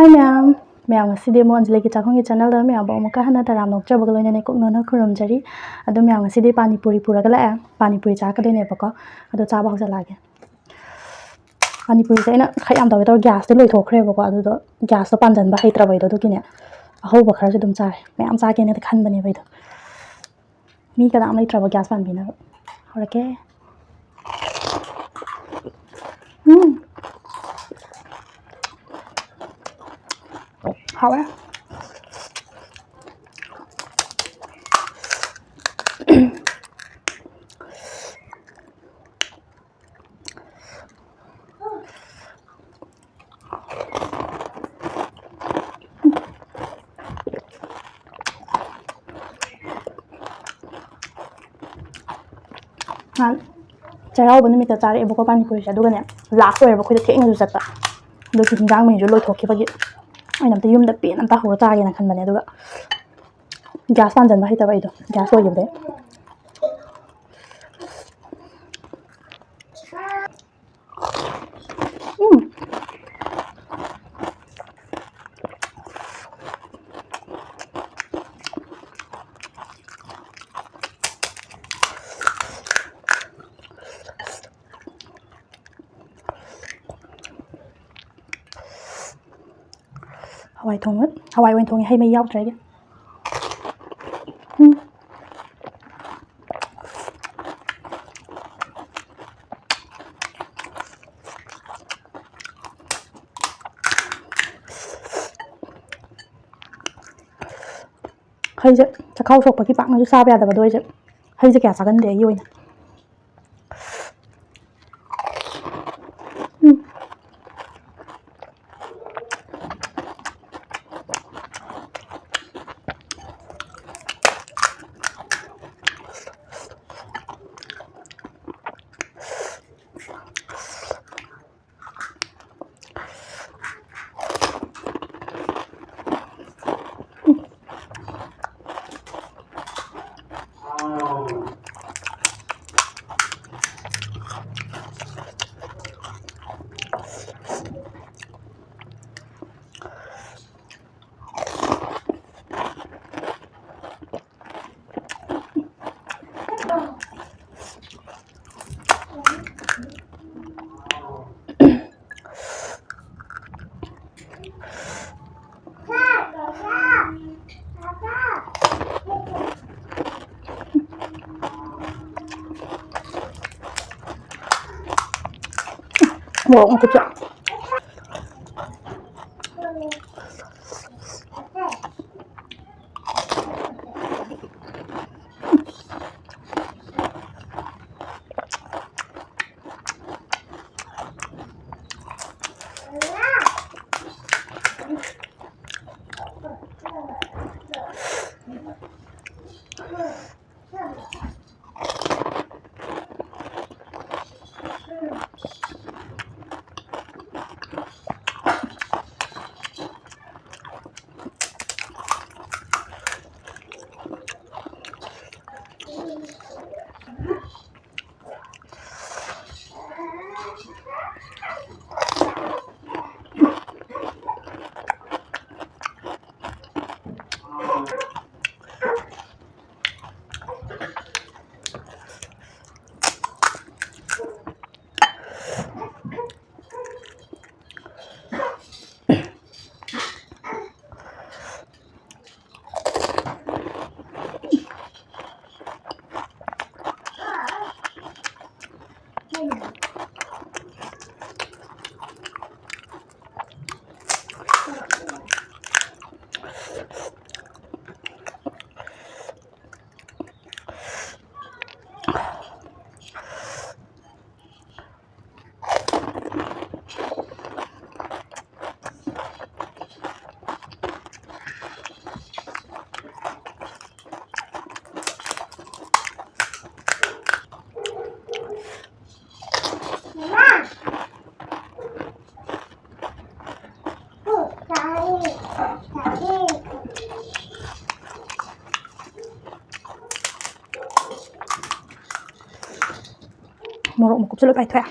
Hi ma'am, ma'am ngasi mo Anjali ki chakong ki channel da ma'am ba muka hana taram nok chaba galo ne kok nona khurum jari adu ma'am ngasi pani puri pura gala pani puri cha ka dene bako adu cha ba hojala ge pani puri sa ina khayam da to gas de loi thokre bako adu do gas to panjan ba haitra bai do kine ahau ba khara dum cha ma'am cha ke ne khan bane bai do mi ka dam lai tra ba gas pan bina horake how are Chào bữa nay mình sẽ chơi bữa có pani puri sẽ đúng không last rồi bữa khi thẹn rồi chắc ta đôi khi đang mình rồi lôi thuộc khi bao giờ anh nằm tới yum đã biển anh ta hồ cha cái này khăn bận này đúng không gas pan dần vào hết tao vậy đó gas rồi đấy Hawaii oin thong hay mấy yau trái cái hay chứ chắc khâu sọc cái bạn nó sao bây giờ vào đôi chứ hay chứ kẻ sao gần để yêu nè Wow, ang kutsa. Morok mo kupsulot ay tuya.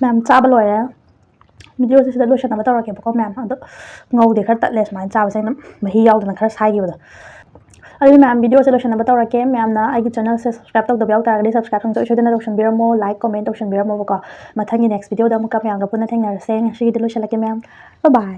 ꯃꯌꯥꯝ ꯆꯥꯕ ꯂꯣꯏꯔꯦ ꯚꯤꯗꯤꯑꯣꯁꯦ ꯁꯤꯗ ꯂꯣꯏꯁꯟꯅꯕ ꯇꯧꯔꯛꯀꯦꯕꯀꯣ ꯃꯌꯥꯝ ꯑꯗꯣ ꯉꯧꯗꯦ ꯈꯔ ꯇꯠꯂꯦ ꯁꯨꯃꯥꯏꯅ ꯆꯥꯕꯁꯦ ꯑꯩꯅ ꯃꯍꯤ ꯌꯥꯎꯗꯅ ꯈꯔ ꯁꯥꯏꯈꯤꯕꯗꯣ ꯑꯗꯨꯗꯤ ꯃꯌꯥꯝ ꯚꯤꯗꯤꯑꯣꯁꯦ ꯂꯣꯏꯁꯟꯅꯕ ꯇꯧꯔꯛꯀꯦ ꯃꯌꯥꯝꯅ ꯑꯩꯒꯤ ꯆꯦꯅꯦꯜꯁꯦ ꯁꯕꯁꯀ꯭ꯔꯥꯏꯕ ꯇꯧꯗꯕ ꯌꯥꯎ ꯇꯥꯔꯒꯗꯤ ꯁꯕꯁꯀ꯭ꯔꯥꯏꯕ ꯁꯣꯏꯗꯅ ꯇꯧꯁꯟꯕꯤꯔꯝꯃꯣ ꯂꯥꯏꯛ ꯀꯣꯃꯦꯟ ꯇꯧꯁꯟꯕꯤꯔꯝꯃꯣꯕꯀꯣ ꯃꯊꯪꯒꯤ ꯅꯦꯛꯁ ꯚꯤꯗꯤꯑꯣꯗ ꯑꯃꯨꯛꯀ ꯃꯌꯥꯝꯒ ꯄꯨꯟꯅ ꯊꯦꯡꯅꯔꯁꯦ ꯉꯁꯤꯒꯤꯗꯤ ꯂꯣꯏꯁꯜꯂꯛꯀꯦ ꯃꯌꯥꯝ ꯕꯥꯏ